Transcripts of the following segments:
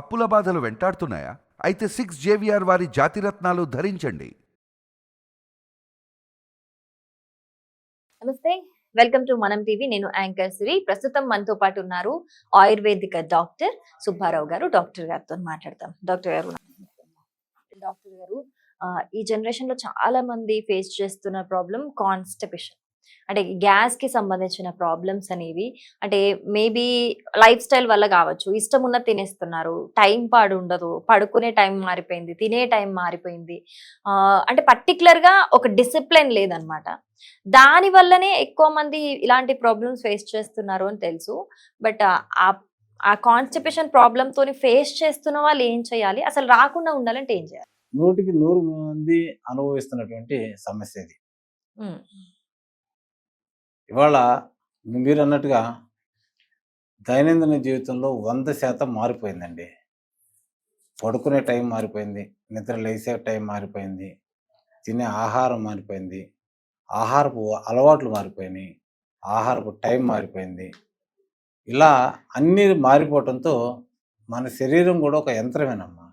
అప్పుల బాధలు వెంటాడుతున్నాయా? అయితే 6 జేవిఆర్ వారి జాతిరత్నాలు ధరించండి. నమస్తే, వెల్కమ్ టు మనం టీవీ. నేను యాంకర్ సిరి. ప్రస్తుతం మనతో పాటు ఉన్నారు ఆయుర్వేదిక డాక్టర్ సుబ్బారావు గారు. డాక్టర్ గారితో మాట్లాడతాం. డాక్టర్ గారు, డాక్టర్ గారు, ఈ జనరేషన్ లో చాలా మంది ఫేస్ చేస్తున్న ప్రాబ్లం కాన్స్టిపేషన్. అంటే గ్యాస్ కి సంబంధించిన ప్రాబ్లమ్స్ అనేవి, అంటే మేబీ లైఫ్ స్టైల్ వల్ల కావచ్చు. ఇష్టం ఉన్న తినేస్తున్నారు, టైం పాడు ఉండదు, పడుకునే టైం మారిపోయింది, తినే టైం మారిపోయింది. అంటే పర్టికులర్ గా ఒక డిసిప్లిన్ లేదనమాట. దాని వల్లనే ఎక్కువ మంది ఇలాంటి ప్రాబ్లమ్స్ ఫేస్ చేస్తున్నారు అని తెలుసు. బట్ ఆ కాన్స్టిపేషన్ ప్రాబ్లమ్ తోని ఫేస్ చేస్తున్న వాళ్ళు ఏం చేయాలి, అసలు రాకుండా ఉండాలంటే ఏం చేయాలి? 100కి 100 మంది అనుభవిస్తున్నటువంటి సమస్య ఇది. ఇవాళ మీరు అన్నట్టుగా దైనందిన జీవితంలో 100% మారిపోయిందండి. పడుకునే టైం మారిపోయింది, నిద్ర లేసే టైం మారిపోయింది, తినే ఆహారం మారిపోయింది, ఆహారపు అలవాట్లు మారిపోయినాయి, ఆహారపు టైం మారిపోయింది. ఇలా అన్నీ మారిపోవటంతో మన శరీరం కూడా ఒక యంత్రమేనమ్మా.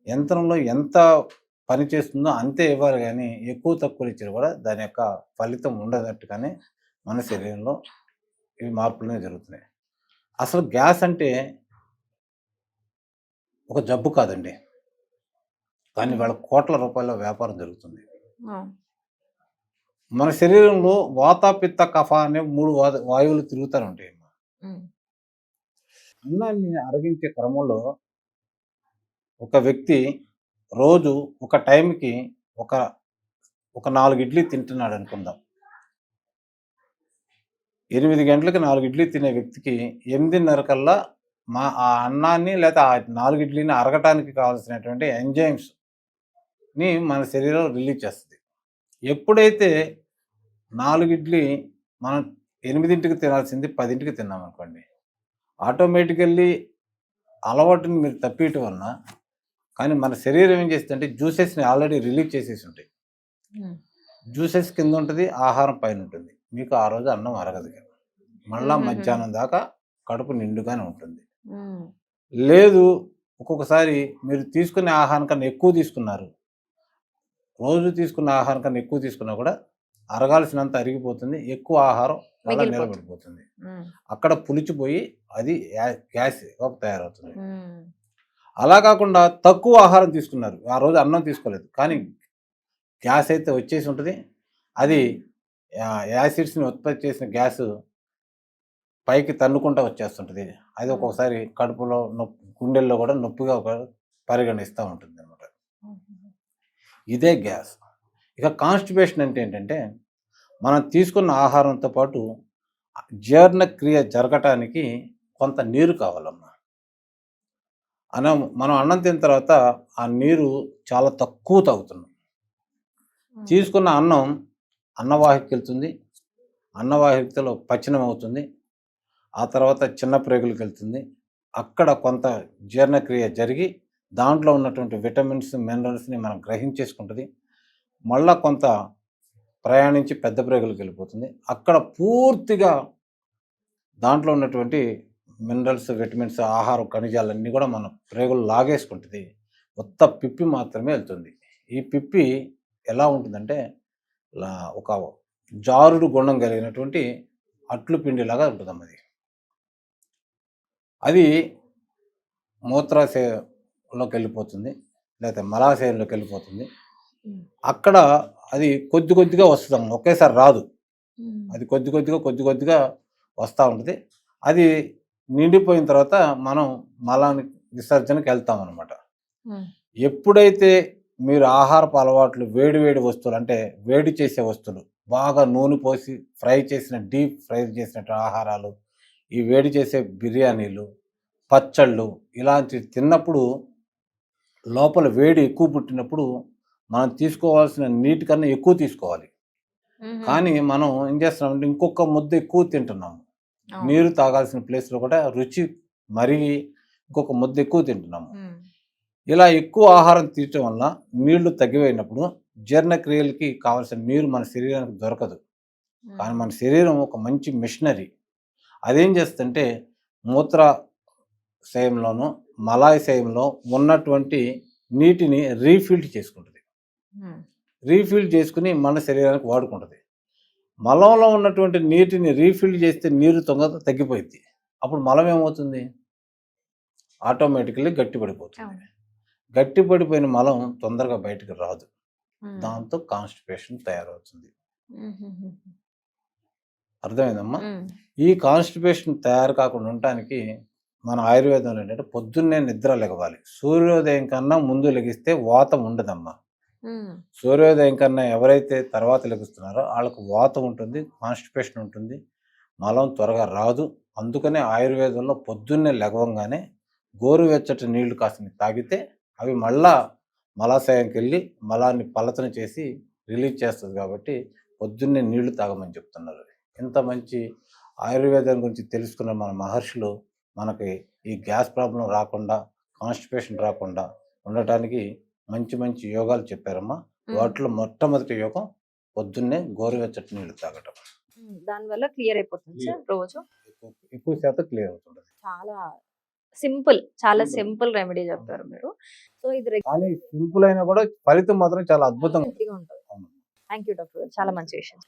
యంత్రంలో ఎంత పని చేస్తుందో అంతే ఇవ్వాలి, కానీ ఎక్కువ తక్కువ ఇచ్చినా కూడా దాని యొక్క ఫలితం ఉండదట్టుగానే మన శరీరంలో ఈ మార్పులనే జరుగుతున్నాయి. అసలు గ్యాస్ అంటే ఒక జబ్బు కాదండి, కానీ వాళ్ళ కోట్ల రూపాయల వ్యాపారం జరుగుతుంది. మన శరీరంలో వాత, పిత్త, కఫ అనే 3 వాయువులు తిరుగుతూ ఉంటాయి. అన్నాన్ని అరగించే క్రమంలో ఒక వ్యక్తి రోజు ఒక టైంకి ఒక 4 ఇడ్లీ తింటున్నాడు అనుకుందాం. 8 గంటలకి 4 ఇడ్లీ తినే వ్యక్తికి 8:30 కల్లా ఆ అన్నాన్ని లేదా ఆ 4 ఇడ్లీని అరగటానికి కావాల్సినటువంటి ఎంజైమ్స్ని మన శరీరం రిలీజ్ చేస్తుంది. ఎప్పుడైతే 4 ఇడ్లీ మనం 8ంటికి తినాల్సింది 10ంటికి తిన్నాం అనుకోండి, ఆటోమేటికల్లీ అలవాటుని మీరు తప్పియటం వలన, కానీ మన శరీరం ఏం చేస్తుందంటే జ్యూసెస్ని ఆల్రెడీ రిలీజ్ చేసేసి ఉంటాయి. జ్యూసెస్ కింద ఉంటుంది, ఆహారం పైన ఉంటుంది. మీకు ఆ రోజు అన్నం అరగదు, మళ్ళా మధ్యాహ్నం దాకా కడుపు నిండుగానే ఉంటుంది. లేదు, ఒక్కొక్కసారి మీరు తీసుకునే ఆహారం కన్నా ఎక్కువ తీసుకున్నారు, రోజు తీసుకున్న ఆహారం కన్నా ఎక్కువ తీసుకున్నా కూడా అరగాల్సినంత అరిగిపోతుంది, ఎక్కువ ఆహారం మళ్ళీ నిలబడిపోతుంది. అక్కడ పులిచిపోయి అది గ్యాస్ తయారవుతుంది. అలా కాకుండా తక్కువ ఆహారం తీసుకున్నారు, ఆ రోజు అన్నం తీసుకోలేదు, కానీ గ్యాస్ అయితే వచ్చేసి ఉంటుంది. అది యాసిడ్స్ని ఉత్పత్తి చేసిన గ్యాస్ పైకి తన్నుకుంటూ వచ్చేస్తుంటుంది. అది ఒక్కొక్కసారి కడుపులో గుండెల్లో కూడా నొప్పిగా పరిగణిస్తూ ఉంటుంది అనమాట. ఇదే గ్యాస్. ఇక కాన్స్టిపేషన్ అంటే ఏంటంటే, మనం తీసుకున్న ఆహారంతో పాటు జీర్ణక్రియ జరగటానికి కొంత నీరు కావాలమ్మా. మనం అన్నం తిన్న తర్వాత ఆ నీరు చాలా తక్కువ తాగుతున్నాం. తీసుకున్న అన్నం అన్నవాహికకి వెళ్తుంది, అన్నవాహికలో పచనం అవుతుంది, ఆ తర్వాత చిన్న ప్రేగులకు వెళ్తుంది. అక్కడ కొంత జీర్ణక్రియ జరిగి దాంట్లో ఉన్నటువంటి విటమిన్స్, మినరల్స్ని మనం గ్రహించేసుకుంటుంది. మళ్ళా కొంత ప్రయాణించి పెద్ద ప్రేగులకు వెళ్ళిపోతుంది. అక్కడ పూర్తిగా దాంట్లో ఉన్నటువంటి మినరల్స్, విటమిన్స్, ఆహారం, ఖనిజాలన్నీ కూడా మన ప్రేగులు లాగేసుకుంటుంది. మొత్తం పిప్పి మాత్రమే వెళ్తుంది. ఈ పిప్పి ఎలా ఉంటుందంటే ఒక జారుడు గుణం కలిగినటువంటి అట్లు పిండిలాగా ఉంటుందమ్మా. అది మూత్రాశయంలోకి వెళ్ళిపోతుంది, లేకపోతే మలాశయంలోకి వెళ్ళిపోతుంది. అక్కడ అది కొద్ది కొద్దిగా వస్తుందమ్మా, ఒకేసారి రాదు. అది కొద్ది కొద్దిగా వస్తూ ఉంటుంది. అది నిండిపోయిన తర్వాత మనం మలాన్ని విసర్జనకి వెళ్తాం అనమాట. ఎప్పుడైతే మీరు ఆహారపు అలవాట్లు వేడి వస్తువులు, అంటే వేడి చేసే వస్తువులు, బాగా నూనె పోసి డీప్ ఫ్రై చేసినట్టు ఆహారాలు, ఈ వేడి చేసే బిర్యానీలు, పచ్చళ్ళు ఇలాంటివి తిన్నప్పుడు లోపల వేడి ఎక్కువ పుట్టినప్పుడు మనం తీసుకోవాల్సిన నీటి కన్నా ఎక్కువ తీసుకోవాలి. కానీ మనం ఏం చేస్తున్నామంటే ఇంకొక ముద్ద ఎక్కువ తింటున్నాము. నీరు తాగాల్సిన ప్లేస్లో కూడా రుచి మరిగి ఇంకొక ముద్ద ఎక్కువ తింటున్నాము. ఇలా ఎక్కువ ఆహారం తీయటం వల్ల నీళ్లు తగ్గిపోయినప్పుడు జీర్ణక్రియలకి కావాల్సిన నీరు మన శరీరానికి దొరకదు. కానీ మన శరీరం ఒక మంచి మిషనరీ. అదేం చేస్తుంటే మూత్రాశయంలోనూ మలాశయంలో ఉన్నటువంటి నీటిని రీఫిల్ చేసుకుంటుంది. రీఫిల్ చేసుకుని మన శరీరానికి వాడుకుంటుంది. మలంలో ఉన్నటువంటి నీటిని రీఫిల్ చేస్తే నీరు తగ్గిపోయింది. అప్పుడు మలం ఏమవుతుంది? ఆటోమేటికల్లీ గట్టిపడిపోతుంది. గట్టిపడిపోయిన మలం తొందరగా బయటకు రాదు. దాంతో కాన్స్టిపేషన్ తయారవుతుంది. అర్థమైందమ్మా? ఈ కాన్స్టిపేషన్ తయారు కాకుండా ఉండటానికి మన ఆయుర్వేదంలో ఏంటంటే పొద్దున్నే నిద్ర లెగవాలి. సూర్యోదయం కన్నా ముందు లెగిస్తే వాతం ఉండదమ్మా. సూర్యోదయం కన్నా ఎవరైతే తర్వాత లెగుస్తున్నారో వాళ్ళకు వాతం ఉంటుంది, కాన్స్టిపేషన్ ఉంటుంది, మలం త్వరగా రాదు. అందుకనే ఆయుర్వేదంలో పొద్దున్నే లెగవంగానే గోరువెచ్చటి నీళ్లు కాసిన తాగితే అవి మళ్ళా మలాశయంకి వెళ్ళి మలాన్ని పలచన చేసి రిలీజ్ చేస్తుంది. కాబట్టి పొద్దున్నే నీళ్లు తాగమని చెప్తున్నారు. ఇంత మంచి ఆయుర్వేదం గురించి తెలుసుకున్న మన మహర్షులు మనకి ఈ గ్యాస్ ప్రాబ్లం రాకుండా, కాన్స్టిపేషన్ రాకుండా ఉండటానికి మంచి మంచి యోగాలు చెప్పారమ్మా. వాటిలో మొట్టమొదటి యోగం పొద్దున్నే గోరువెచ్చటి నీళ్లు తాగటం. దానివల్ల క్లియర్ అయిపోతుంది సార్ రోజు. ఎక్కువ శాతం క్లియర్ అవుతుంది. చాలా సింపుల్ రెమెడీ చెప్పారు మీరు. సో ఇది కానీ సింపుల్ అయినా కూడా ఫలితం మాత్రం చాలా అద్భుతంగా ఉంటుంది. థ్యాంక్ యూ డాక్టర్ గారు, చాలా మంచి విషయం.